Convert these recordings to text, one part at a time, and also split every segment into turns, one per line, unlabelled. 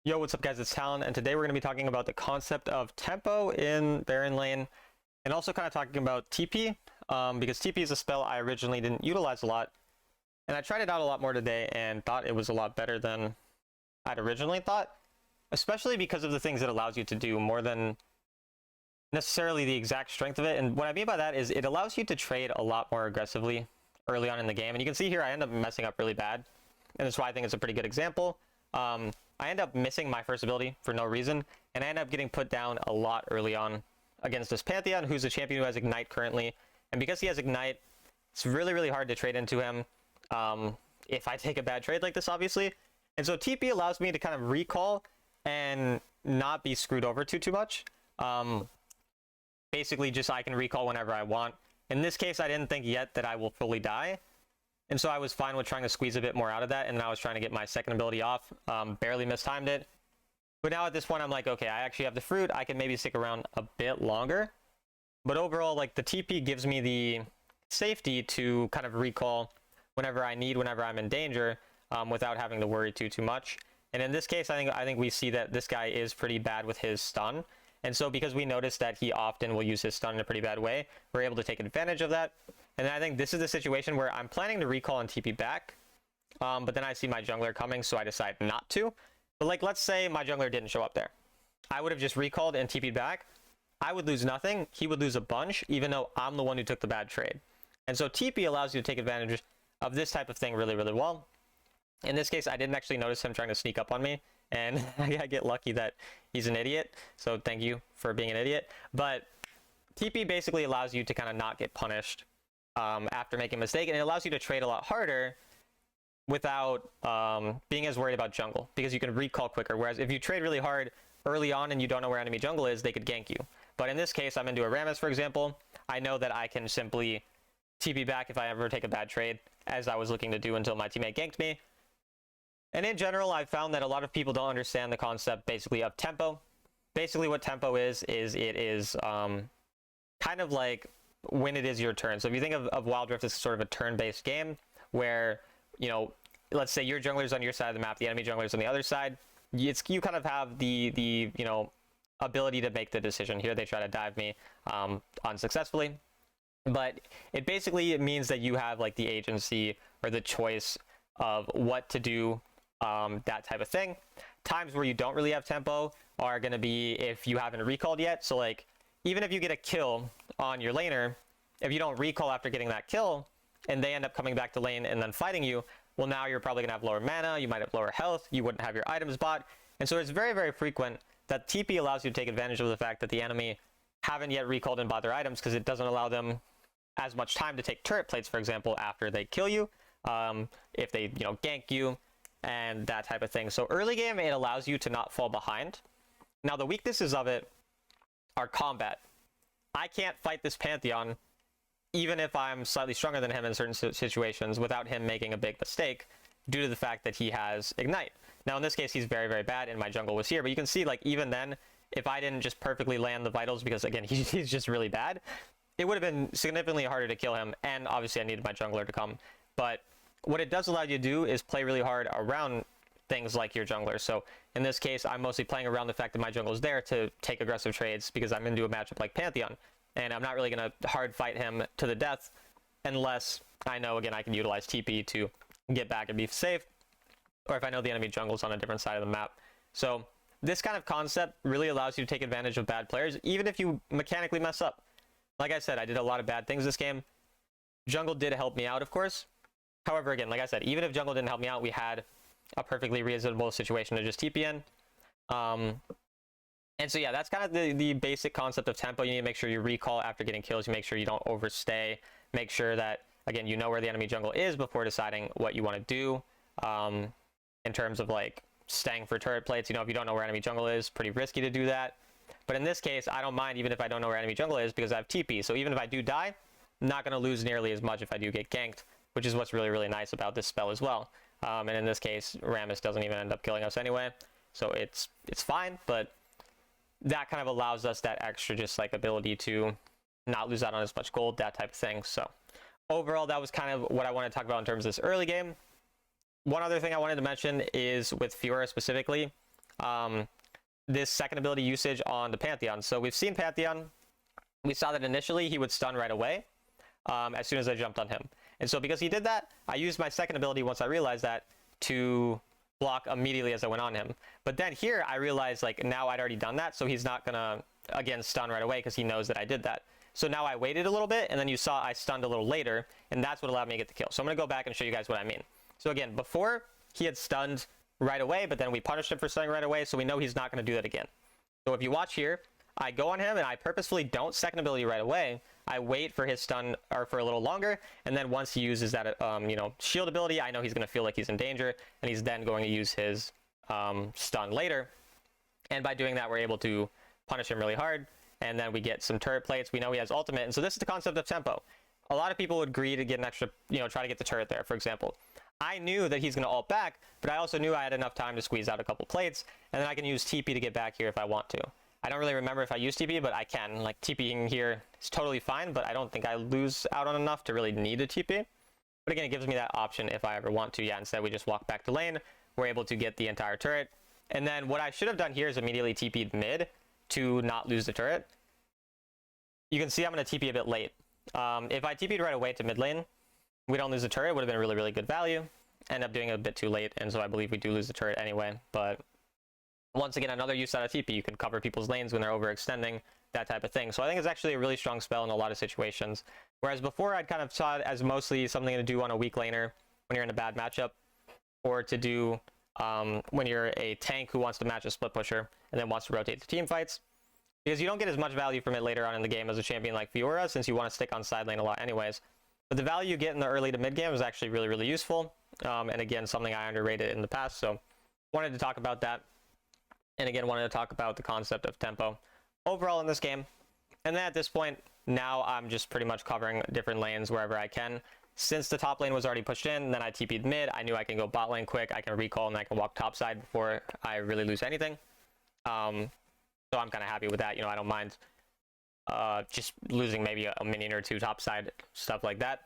Yo, what's up guys, it's Talon, and today we're going to be talking about the concept of tempo in Baron lane, and also kind of talking about TP, because TP is a spell I originally didn't utilize a lot, and I tried it out a lot more today and thought it was a lot better than I'd originally thought, especially because of the things it allows you to do more than necessarily the exact strength of it. And what I mean by that is it allows you to trade a lot more aggressively early on in the game, and you can see here I end up messing up really bad, and that's why I think it's a pretty good example. I end up missing my first ability for no reason, and I end up getting put down a lot early on against this Pantheon, who's a champion who has Ignite currently. And because he has Ignite, it's really, really hard to trade into him if I take a bad trade like this, obviously. And so TP allows me to kind of recall and not be screwed over too much. Basically, just I can recall whenever I want. In this case, I didn't think yet that I will fully die. And so I was fine with trying to squeeze a bit more out of that, and then I was trying to get my second ability off. Barely mistimed it. But now at this point, I'm like, okay, I actually have the fruit. I can maybe stick around a bit longer. But overall, like, the TP gives me the safety to kind of recall whenever I need, whenever I'm in danger, without having to worry too much. And in this case, I think we see that this guy is pretty bad with his stun. And so because we notice that he often will use his stun in a pretty bad way, we're able to take advantage of that. And I think this is the situation where I'm planning to recall and TP back, but then I see my jungler coming, so I decide not to. But like, let's say my jungler didn't show up there. I would have just recalled and TP'd back. I would lose nothing. He would lose a bunch, even though I'm the one who took the bad trade. And so TP allows you to take advantage of this type of thing really, really well. In this case, I didn't actually notice him trying to sneak up on me, and I get lucky that he's an idiot. So thank you for being an idiot. But TP basically allows you to kind of not get punished after making a mistake, and it allows you to trade a lot harder without being as worried about jungle, because you can recall quicker. Whereas if you trade really hard early on and you don't know where enemy jungle is, they could gank you. But in this case, I'm into a Rammus, for example. I know that I can simply TP back if I ever take a bad trade, as I was looking to do until my teammate ganked me. And in general, I've found that a lot of people don't understand the concept basically of tempo. Basically what tempo is it is kind of like when it is your turn. So if you think of Wild Rift as sort of a turn-based game where, you know, let's say your jungler's on your side of the map, the enemy jungler's on the other side, you kind of have the you know, ability to make the decision. Here they try to dive me unsuccessfully. But it basically means that you have like the agency or the choice of what to do, that type of thing. Times where you don't really have tempo are going to be if you haven't recalled yet. So like, even if you get a kill on your laner, if you don't recall after getting that kill and they end up coming back to lane and then fighting you, well, now you're probably gonna have lower mana, you might have lower health, you wouldn't have your items bought. And so it's very, very frequent that TP allows you to take advantage of the fact that the enemy haven't yet recalled and bought their items, because it doesn't allow them as much time to take turret plates, for example, after they kill you, if they, you know, gank you and that type of thing. So early game, it allows you to not fall behind. Now the weaknesses of it are combat. I can't fight this Pantheon even if I'm slightly stronger than him in certain situations without him making a big mistake due to the fact that he has Ignite. Now in this case, he's very, very bad and my jungle was here, but you can see like even then, if I didn't just perfectly land the vitals, because again, he's just really bad, it would have been significantly harder to kill him, and obviously I needed my jungler to come. But what it does allow you to do is play really hard around things like your jungler. So in this case, I'm mostly playing around the fact that my jungle is there to take aggressive trades because I'm into a matchup like Pantheon. And I'm not really going to hard fight him to the death unless I know, again, I can utilize TP to get back and be safe, or if I know the enemy jungle's on a different side of the map. So this kind of concept really allows you to take advantage of bad players, even if you mechanically mess up. Like I said, I did a lot of bad things this game. Jungle did help me out, of course. However, again, like I said, even if jungle didn't help me out, we had a perfectly reasonable situation to just TP in. And so yeah, that's kind of the basic concept of tempo. You need to make sure you recall after getting kills. You make sure you don't overstay. Make sure that, again, you know where the enemy jungle is before deciding what you want to do. In terms of like staying for turret plates, you know, if you don't know where enemy jungle is, pretty risky to do that. But in this case, I don't mind even if I don't know where enemy jungle is, because I have TP. So even if I do die, I'm not going to lose nearly as much if I do get ganked, which is what's really, really nice about this spell as well. And in this case, Rammus doesn't even end up killing us anyway. So it's fine, but that kind of allows us that extra just like ability to not lose out on as much gold, that type of thing. So overall, that was kind of what I want to talk about in terms of this early game. One other thing I wanted to mention is with Fiora specifically, this second ability usage on the Pantheon. So we've seen Pantheon. We saw that initially he would stun right away as soon as I jumped on him. And so because he did that, I used my second ability once I realized that to block immediately as I went on him. But then here I realized like now I'd already done that, so he's not gonna again stun right away because he knows that I did that. So now I waited a little bit, and then you saw I stunned a little later, and that's what allowed me to get the kill. So I'm gonna go back and show you guys what I mean. So again, before he had stunned right away, but then we punished him for stunning right away, so we know he's not gonna do that again. So if you watch here, I go on him and I purposefully don't second ability right away. I wait for his stun or for a little longer, and then once he uses that shield ability, I know he's going to feel like he's in danger, and he's then going to use his stun later. And by doing that, we're able to punish him really hard, and then we get some turret plates. We know he has ultimate, and so this is the concept of tempo. A lot of people would agree to get an extra, try to get the turret there, for example. I knew that he's going to ult back, but I also knew I had enough time to squeeze out a couple plates, and then I can use TP to get back here if I want to. I don't really remember if I use TP, but I can. Like, TPing here is totally fine, but I don't think I lose out on enough to really need a TP. But again, it gives me that option if I ever want to. Yeah, instead we just walk back to lane. We're able to get the entire turret. And then what I should have done here is immediately TP'd mid to not lose the turret. You can see I'm going to TP a bit late. If I TP'd right away to mid lane, we don't lose the turret. It would have been really, really good value. End up doing it a bit too late, and so I believe we do lose the turret anyway. But once again, another use out of TP. You can cover people's lanes when they're overextending, that type of thing. So I think it's actually a really strong spell in a lot of situations. Whereas before, I'd kind of saw it as mostly something to do on a weak laner when you're in a bad matchup, or to do when you're a tank who wants to match a split pusher and then wants to rotate to team fights. Because you don't get as much value from it later on in the game as a champion like Fiora, since you want to stick on side lane a lot anyways. But the value you get in the early to mid game is actually really, really useful. And again, something I underrated in the past. So wanted to talk about that. And again, wanted to talk about the concept of tempo overall in this game. And then at this point, now I'm just pretty much covering different lanes wherever I can. Since the top lane was already pushed in, then I TP'd mid. I knew I can go bot lane quick. I can recall and I can walk top side before I really lose anything. So I'm kind of happy with that. I don't mind just losing maybe a minion or two top side, stuff like that.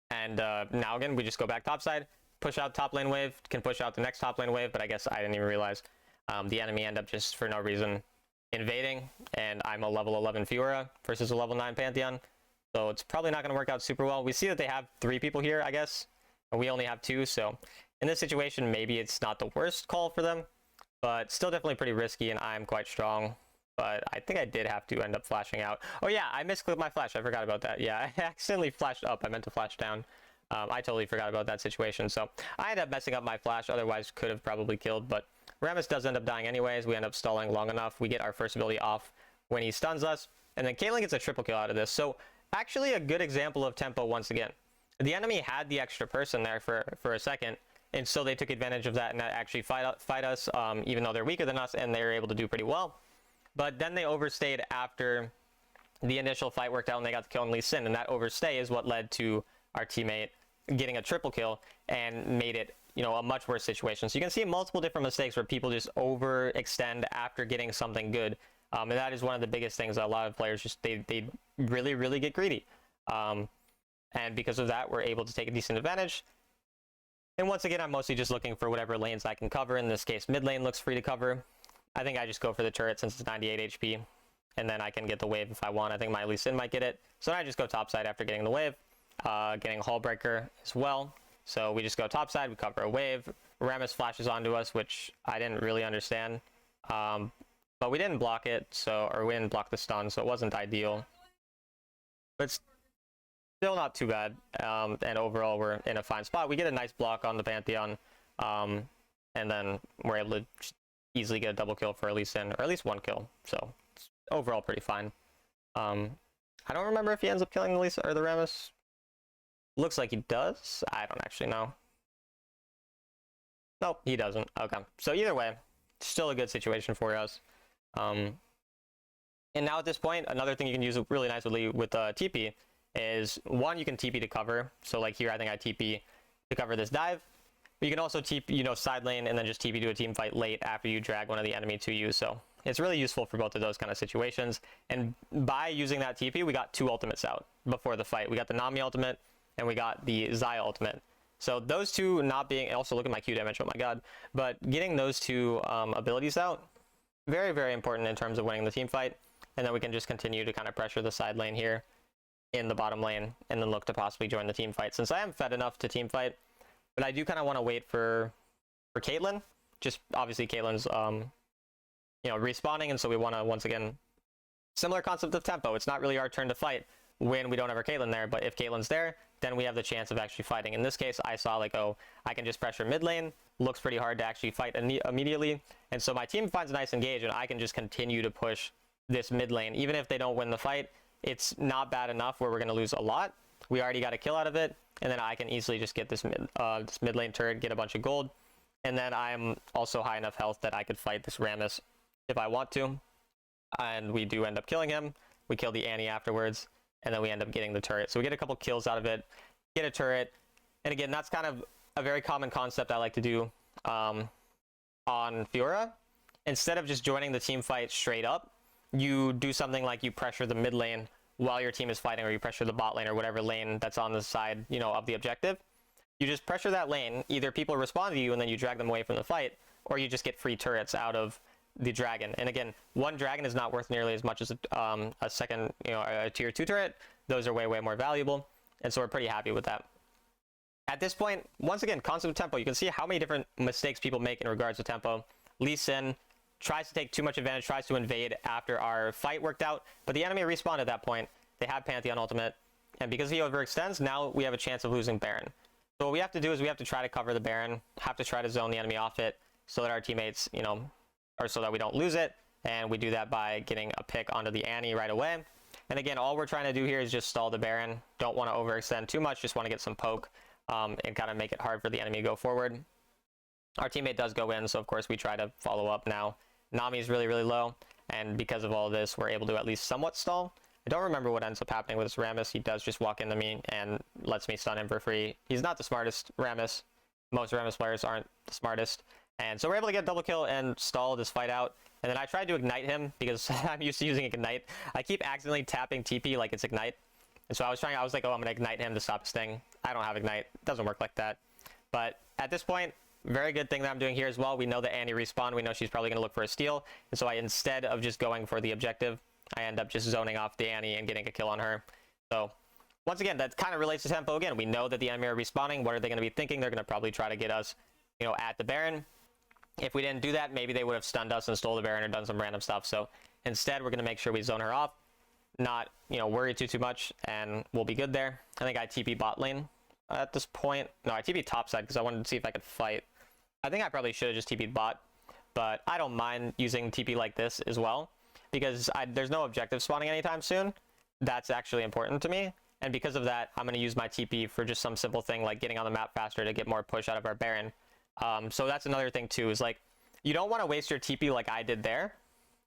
And now again, we just go back top side, push out top lane wave, can push out the next top lane wave, but I guess I didn't even realize. The enemy end up just for no reason invading, and I'm a level 11 Fiora versus a level 9 Pantheon, so it's probably not going to work out super well. We see that they have 3 people here, I guess, and we only have 2, so in this situation, maybe it's not the worst call for them, but still definitely pretty risky, and I'm quite strong. But I think I did have to end up flashing out. Oh yeah, I misclicked my flash. I forgot about that. Yeah, I accidentally flashed up. I meant to flash down. I totally forgot about that situation. So I ended up messing up my flash. Otherwise, could have probably killed, but Rammus does end up dying anyways. We end up stalling long enough. We get our first ability off when he stuns us. And then Caitlyn gets a triple kill out of this. So actually a good example of tempo once again. The enemy had the extra person there for a second. And so they took advantage of that and actually fight us, even though they're weaker than us, and they were able to do pretty well. But then they overstayed after the initial fight worked out and they got the kill on Lee Sin. And that overstay is what led to our teammate getting a triple kill and made it a much worse situation. So you can see multiple different mistakes where people just overextend after getting something good, and that is one of the biggest things that a lot of players just they really, really get greedy, and because of that we're able to take a decent advantage. And once again, I'm mostly just looking for whatever lanes I can cover. In this case, mid lane looks free to cover. I think I just go for the turret since it's 98 HP, and then I can get the wave if I want. I think my Lee Sin might get it, so I just go top side after getting the wave, getting Hull Breaker as well. So we just go top side, we cover a wave. Rammus flashes onto us, which I didn't really understand. But we didn't block it, or we didn't block the stun, so it wasn't ideal. But still not too bad. And overall, we're in a fine spot. We get a nice block on the Pantheon, and then we're able to just easily get a double kill for Lee Sin, or at least 1 kill. So it's overall pretty fine. I don't remember if he ends up killing the Lee Sin or the Rammus. Looks like he does. I don't actually know. Nope, he doesn't. Okay. So either way, still a good situation for us. And now at this point, another thing you can use really nicely with TP is, one, you can TP to cover. So like here, I think I TP to cover this dive. But you can also TP, side lane and then just TP to a team fight late after you drag one of the enemy to you. So it's really useful for both of those kind of situations. And by using that TP, we got 2 ultimates out before the fight. We got the Nami ultimate, and we got the Xayah ultimate. So those two not being, also look at my Q damage, oh my god. But getting those two abilities out, very, very important in terms of winning the team fight. And then we can just continue to kind of pressure the side lane here in the bottom lane, and then look to possibly join the team fight. Since I am fed enough to team fight, but I do kind of want to wait for Caitlyn. Just obviously Caitlyn's you know, respawning, and so we want to, once again, similar concept of tempo. It's not really our turn to fight when we don't have our Caitlyn there, but if Caitlyn's there, then we have the chance of actually fighting. In this case, I saw like, oh, I can just pressure mid lane. Looks pretty hard to actually fight immediately, and so my team finds a nice engage, and I can just continue to push this mid lane. Even if they don't win the fight, it's not bad enough where we're going to lose a lot. We already got a kill out of it, and then I can easily just get this mid lane turret, get a bunch of gold, and then I'm also high enough health that I could fight this Rammus if I want to. And we do end up killing him. We kill the Annie afterwards, and then we end up getting the turret. So we get a couple kills out of it, get a turret, and again, that's kind of a very common concept I like to do on Fiora. Instead of just joining the team fight straight up, you do something like you pressure the mid lane while your team is fighting, or you pressure the bot lane or whatever lane that's on the side, you know, of the objective. You just pressure that lane. Either people respond to you and then you drag them away from the fight, or you just get free turrets out of the dragon. And again, one dragon is not worth nearly as much as a second, you know, a tier 2 turret. Those are way, way more valuable, and so we're pretty happy with that. At this point, once again, concept of tempo. You can see how many different mistakes people make in regards to tempo. Lee Sin tries to take too much advantage, tries to invade after our fight worked out, but the enemy respawned at that point. They have Pantheon ultimate, and because he overextends, now we have a chance of losing Baron. So what we have to do is we have to try to cover the Baron, have to try to zone the enemy off it so that our teammates, you know, or so that we don't lose it, and we do that by getting a pick onto the Annie right away. And again, all we're trying to do here is just stall the Baron. Don't want to overextend too much, just want to get some poke and kind of make it hard for the enemy to go forward. Our teammate does go in, so of course we try to follow up now. Nami's really, really low, and because of all this, we're able to at least somewhat stall. I don't remember what ends up happening with this Rammus. He does just walk into me and lets me stun him for free. He's not the smartest Rammus. Most Rammus players aren't the smartest. And so we're able to get a double kill and stall this fight out. And then I tried to ignite him because I'm used to using ignite. I keep accidentally tapping TP like it's ignite. And so I was like, oh, I'm going to ignite him to stop his thing. I don't have ignite. It doesn't work like that. But at this point, very good thing that I'm doing here as well. We know that Annie respawned. We know she's probably going to look for a steal. And so instead of just going for the objective, I end up just zoning off the Annie and getting a kill on her. So once again, that kind of relates to tempo again. We know that the enemy are respawning. What are they going to be thinking? They're going to probably try to get us, you know, at the Baron. If we didn't do that, maybe they would have stunned us and stole the Baron or done some random stuff. So instead, we're going to make sure we zone her off, not, you know, worry too much, and we'll be good there. I think I TP bot lane at this point. No, I TP top side because I wanted to see if I could fight. I think I probably should have just TP'd bot, but I don't mind using TP like this as well because there's no objective spawning anytime soon. That's actually important to me, and because of that, I'm going to use my TP for just some simple thing like getting on the map faster to get more push out of our Baron. So that's another thing too, is like, you don't want to waste your TP like I did there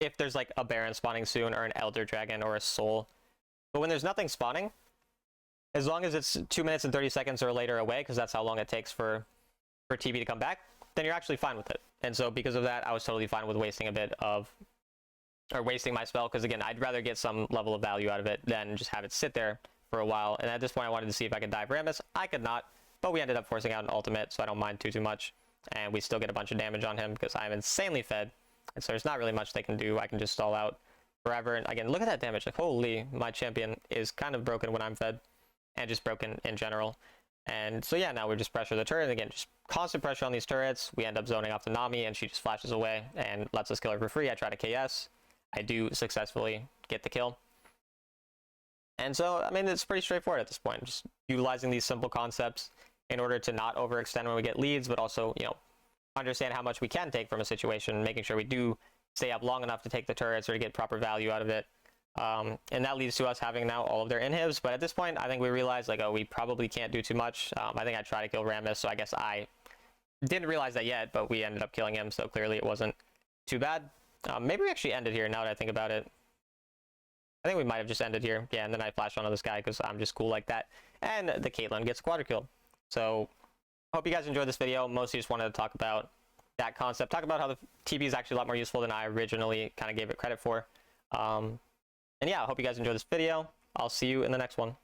if there's like a Baron spawning soon or an Elder Dragon or a Soul. But when there's nothing spawning, as long as it's 2 minutes and 30 seconds or later away, because that's how long it takes for TP to come back, then you're actually fine with it. And so because of that, I was totally fine with wasting a bit of, or wasting my spell, because again, I'd rather get some level of value out of it than just have it sit there for a while. And at this point, I wanted to see if I could dive Rammus. I could not. But we ended up forcing out an ultimate, so I don't mind too much. And we still get a bunch of damage on him because I'm insanely fed. And so there's not really much they can do. I can just stall out forever. And again, look at that damage. Like, holy, my champion is kind of broken when I'm fed. And just broken in general. And so yeah, now we just pressure the turret. And again, just constant pressure on these turrets. We end up zoning off the Nami, and she just flashes away and lets us kill her for free. I try to KS. I do successfully get the kill. And so, I mean, it's pretty straightforward at this point. Just utilizing these simple concepts in order to not overextend when we get leads, but also, you know, understand how much we can take from a situation, making sure we do stay up long enough to take the turrets or to get proper value out of it. And that leads to us having now all of their inhibs. But at this point, I think we realized, like, oh, we probably can't do too much. I think I tried to kill Rammus, so I guess I didn't realize that yet, but we ended up killing him, so clearly it wasn't too bad. Maybe we actually ended here now that I think about it. I think we might have just ended here. Yeah, and then I flashed onto this guy because I'm just cool like that. And the Caitlyn gets quadra kill. So, hope you guys enjoyed this video. Mostly just wanted to talk about that concept. Talk about how the TP is actually a lot more useful than I originally kind of gave it credit for. And yeah, I hope you guys enjoyed this video. I'll see you in the next one.